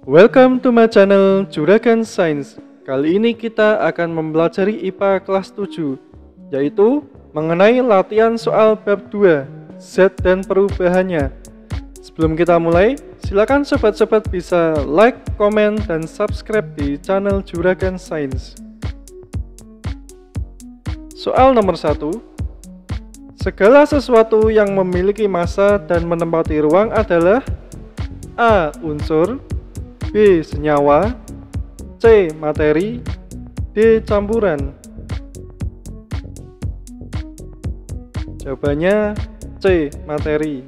Welcome to my channel Juragan Science. Kali ini kita akan mempelajari IPA kelas 7, yaitu mengenai latihan soal bab 2, zat dan perubahannya. Sebelum kita mulai, silakan sobat-sobat bisa like, komen, dan subscribe di channel Juragan Science. Soal nomor 1. Segala sesuatu yang memiliki massa dan menempati ruang adalah A. Unsur, B. Senyawa, C. Materi, D. Campuran. Jawabannya C. Materi.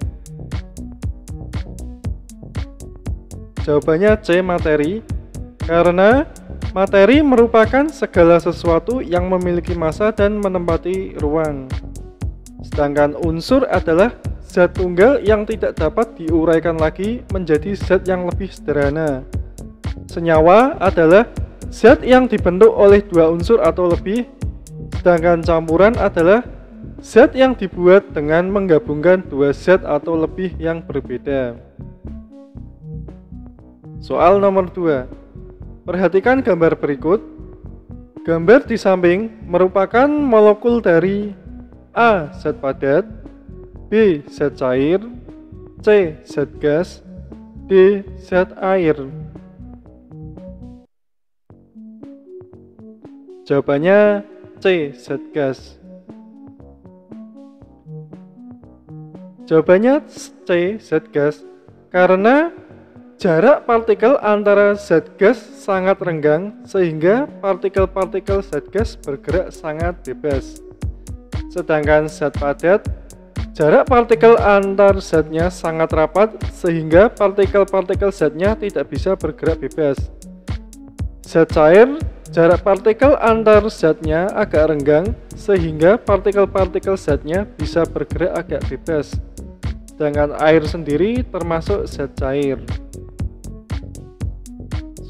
Jawabannya C. Materi, karena materi merupakan segala sesuatu yang memiliki massa dan menempati ruang. Sedangkan unsur adalah zat tunggal yang tidak dapat diuraikan lagi menjadi zat yang lebih sederhana. Senyawa adalah zat yang dibentuk oleh dua unsur atau lebih, sedangkan campuran adalah zat yang dibuat dengan menggabungkan dua zat atau lebih yang berbeda. Soal nomor 2. Perhatikan gambar berikut. Gambar di samping merupakan molekul dari A. Zat padat, B. Zat cair, C. Zat gas, D. Zat air. Jawabannya C. Zat gas. Jawabannya C. Zat gas, karena jarak partikel antara zat gas sangat renggang sehingga partikel-partikel zat gas bergerak sangat bebas. Sedangkan zat padat, jarak partikel antar zatnya sangat rapat sehingga partikel-partikel zatnya tidak bisa bergerak bebas. Zat cair, jarak partikel antar zatnya agak renggang sehingga partikel-partikel zatnya bisa bergerak agak bebas. Sedangkan air sendiri termasuk zat cair.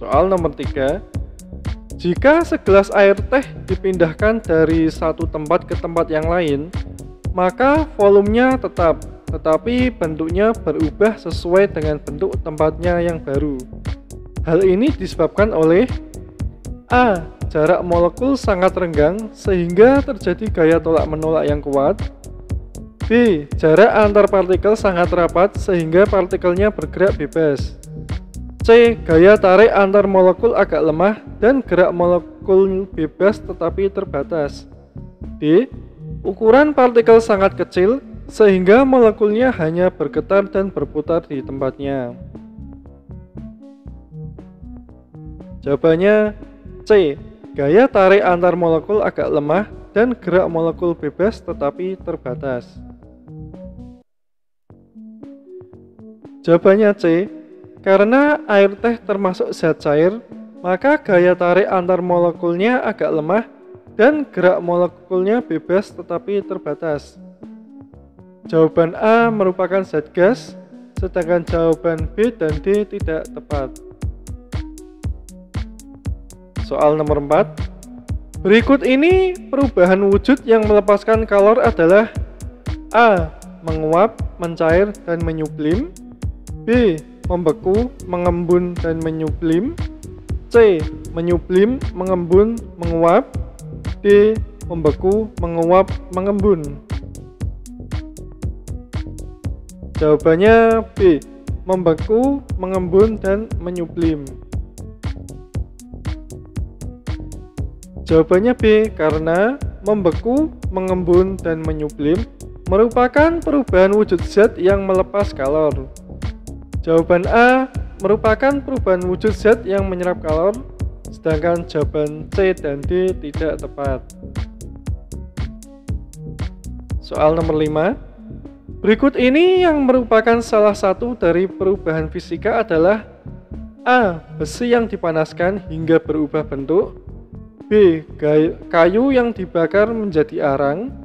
Soal nomor 3. Jika segelas air teh dipindahkan dari satu tempat ke tempat yang lain, maka volumenya tetap, tetapi bentuknya berubah sesuai dengan bentuk tempatnya yang baru. Hal ini disebabkan oleh A. Jarak molekul sangat renggang sehingga terjadi gaya tolak-menolak yang kuat, B. Jarak antar partikel sangat rapat sehingga partikelnya bergerak bebas, C. Gaya tarik antar molekul agak lemah dan gerak molekul bebas tetapi terbatas, D. Ukuran partikel sangat kecil sehingga molekulnya hanya bergetar dan berputar di tempatnya. Jawabannya C. Gaya tarik antar molekul agak lemah dan gerak molekul bebas tetapi terbatas. Jawabannya C. Karena air teh termasuk zat cair, maka gaya tarik antar molekulnya agak lemah dan gerak molekulnya bebas tetapi terbatas. Jawaban A merupakan zat gas, sedangkan jawaban B dan D tidak tepat. Soal nomor 4. Berikut ini perubahan wujud yang melepaskan kalor adalah A. Menguap, mencair, dan menyublim, B. Membeku, mengembun, dan menyublim, C. Menyublim, mengembun, menguap, D. Membeku, menguap, mengembun. Jawabannya B. Membeku, mengembun, dan menyublim. Jawabannya B, karena membeku, mengembun, dan menyublim merupakan perubahan wujud zat yang melepas kalor. Jawaban A merupakan perubahan wujud zat yang menyerap kalor, sedangkan jawaban C dan D tidak tepat. Soal nomor 5. Berikut ini yang merupakan salah satu dari perubahan fisika adalah A. Besi yang dipanaskan hingga berubah bentuk, B. Kayu yang dibakar menjadi arang,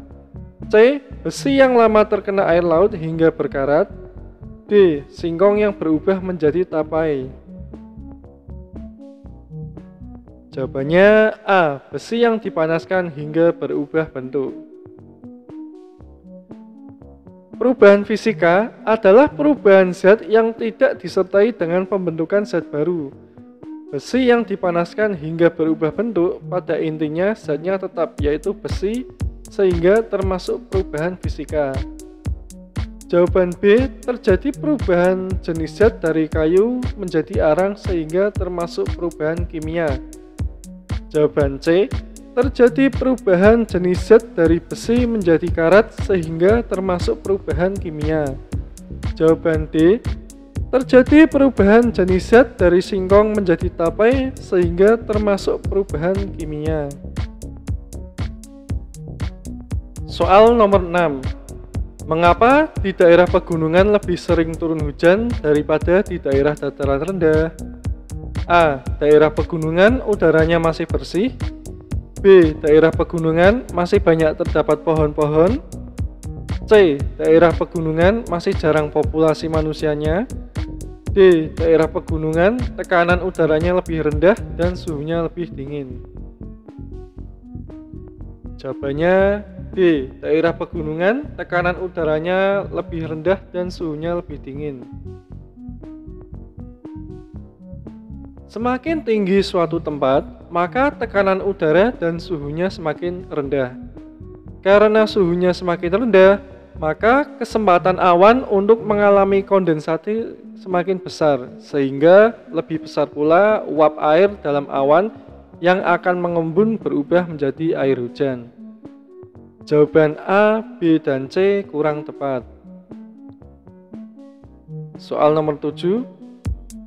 C. Besi yang lama terkena air laut hingga berkarat, D. Singkong yang berubah menjadi tapai. Jawabannya A. Besi yang dipanaskan hingga berubah bentuk. Perubahan fisika adalah perubahan zat yang tidak disertai dengan pembentukan zat baru. Besi yang dipanaskan hingga berubah bentuk, pada intinya zatnya tetap, yaitu besi, sehingga termasuk perubahan fisika. Jawaban B, terjadi perubahan jenis zat dari kayu menjadi arang sehingga termasuk perubahan kimia. Jawaban C, terjadi perubahan jenis zat dari besi menjadi karat sehingga termasuk perubahan kimia. Jawaban D, terjadi perubahan jenis zat dari singkong menjadi tapai sehingga termasuk perubahan kimia. Soal nomor 6. Mengapa di daerah pegunungan lebih sering turun hujan daripada di daerah dataran rendah? A. Daerah pegunungan udaranya masih bersih. B. Daerah pegunungan masih banyak terdapat pohon-pohon. C. Daerah pegunungan masih jarang populasi manusianya. D. Daerah pegunungan tekanan udaranya lebih rendah dan suhunya lebih dingin. Jawabannya D. Daerah pegunungan tekanan udaranya lebih rendah dan suhunya lebih dingin. Semakin tinggi suatu tempat, maka tekanan udara dan suhunya semakin rendah. Karena suhunya semakin rendah, maka kesempatan awan untuk mengalami kondensasi semakin besar, sehingga lebih besar pula uap air dalam awan yang akan mengembun berubah menjadi air hujan. Jawaban A, B, dan C kurang tepat. Soal nomor 7.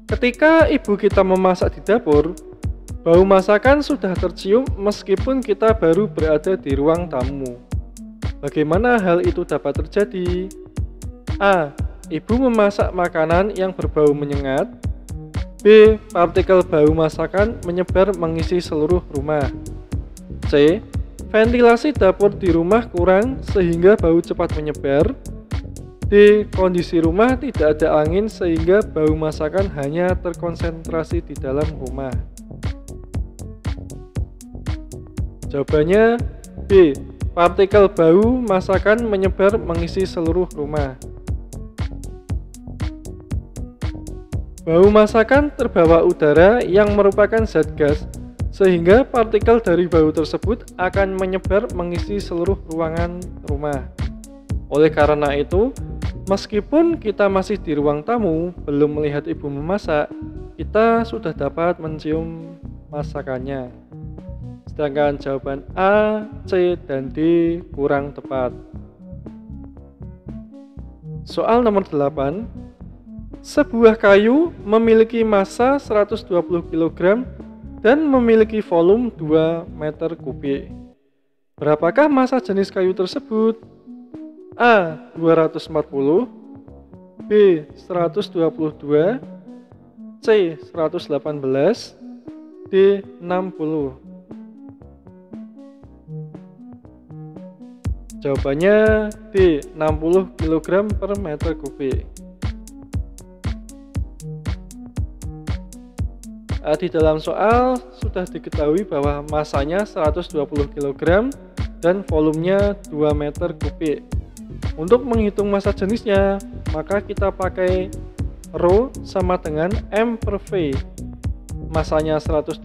Ketika ibu kita memasak di dapur, bau masakan sudah tercium meskipun kita baru berada di ruang tamu. Bagaimana hal itu dapat terjadi? A. Ibu memasak makanan yang berbau menyengat. B. Partikel bau masakan menyebar mengisi seluruh rumah. C. Ventilasi dapur di rumah kurang sehingga bau cepat menyebar. D. Kondisi rumah tidak ada angin sehingga bau masakan hanya terkonsentrasi di dalam rumah. Jawabannya B. Partikel bau masakan menyebar mengisi seluruh rumah. Bau masakan terbawa udara yang merupakan zat gas, sehingga partikel dari bau tersebut akan menyebar mengisi seluruh ruangan rumah. Oleh karena itu, meskipun kita masih di ruang tamu, belum melihat ibu memasak, kita sudah dapat mencium masakannya. Sedangkan jawaban A, C, dan D kurang tepat. Soal nomor 8. Sebuah kayu memiliki massa 120 kg dan memiliki volume 2 meter kubik. Berapakah massa jenis kayu tersebut? A. 240, B. 122, C. 118, D. 60. Jawabannya D. 60 kg per meter kubik. Di dalam soal sudah diketahui bahwa massanya 120 kg dan volumenya 2 meter kubik. Untuk menghitung massa jenisnya, maka kita pakai Rho sama dengan M per V. Massanya 120,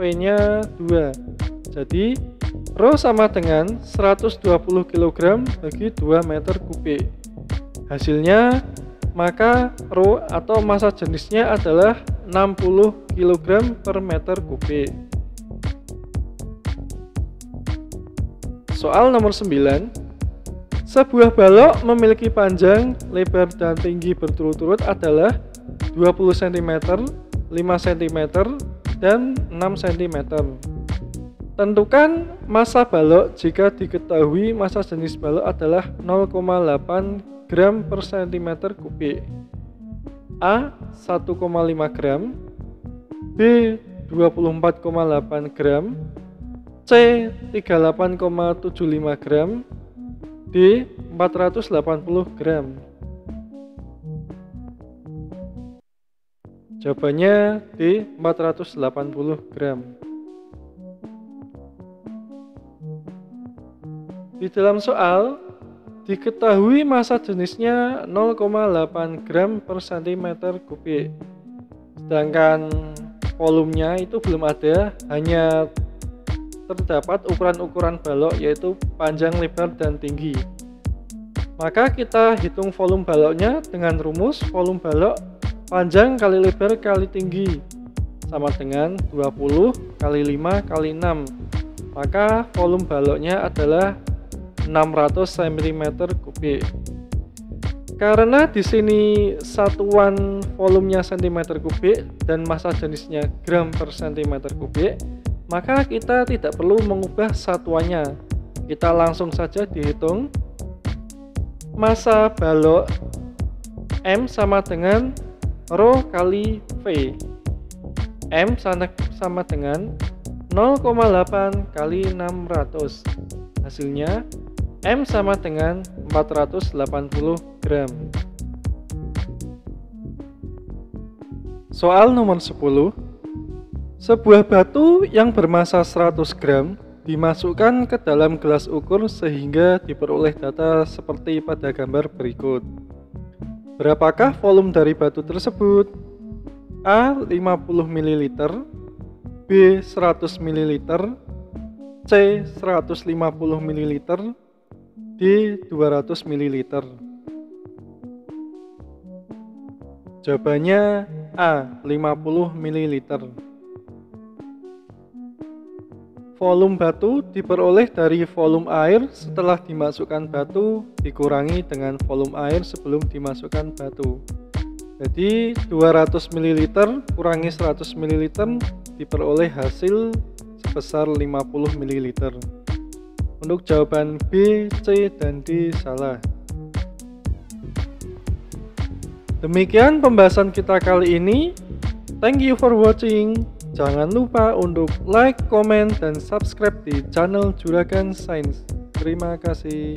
V-nya 2. Jadi, Rho sama dengan 120 kg bagi 2 meter kubik. Hasilnya, maka Rho atau massa jenisnya adalah 60 kg per meter kubik. Soal nomor 9. Sebuah balok memiliki panjang, lebar, dan tinggi berturut-turut adalah 20 cm, 5 cm, dan 6 cm. Tentukan massa balok jika diketahui massa jenis balok adalah 0,8 gram per cm kubik. A. 1,5 gram, B. 24,8 gram, C. 38,75 gram, D. 480 gram. Jawabannya D. 480 gram. Di dalam soal Diketahui massa jenisnya 0,8 gram per cm kubik. Sedangkan volumenya itu belum ada, hanya terdapat ukuran-ukuran balok yaitu panjang, lebar, dan tinggi. Maka kita hitung volume baloknya dengan rumus volume balok panjang kali lebar kali tinggi sama dengan 20 kali 5 kali 6. Maka volume baloknya adalah 600 cm kubik. Karena di sini satuan volumenya cm kubik dan massa jenisnya gram per cm kubik, maka kita tidak perlu mengubah satuannya. Kita langsung saja dihitung. Massa balok M sama dengan Rho kali V. M sama dengan 0,8 kali 600. Hasilnya M sama dengan 480 gram. Soal nomor 10. Sebuah batu yang bermassa 100 gram dimasukkan ke dalam gelas ukur sehingga diperoleh data seperti pada gambar berikut. Berapakah volume dari batu tersebut? A. 50 ml, B. 100 ml, C. 150 ml, D. 200 ml. Jawabannya A. 50 ml. Volume batu diperoleh dari volume air setelah dimasukkan batu dikurangi dengan volume air sebelum dimasukkan batu. Jadi 200 ml kurangi 100 ml diperoleh hasil sebesar 50 ml. Untuk jawaban B, C, dan D salah. Demikian pembahasan kita kali ini. Thank you for watching. Jangan lupa untuk like, komen, dan subscribe di channel Juragan Sains. Terima kasih.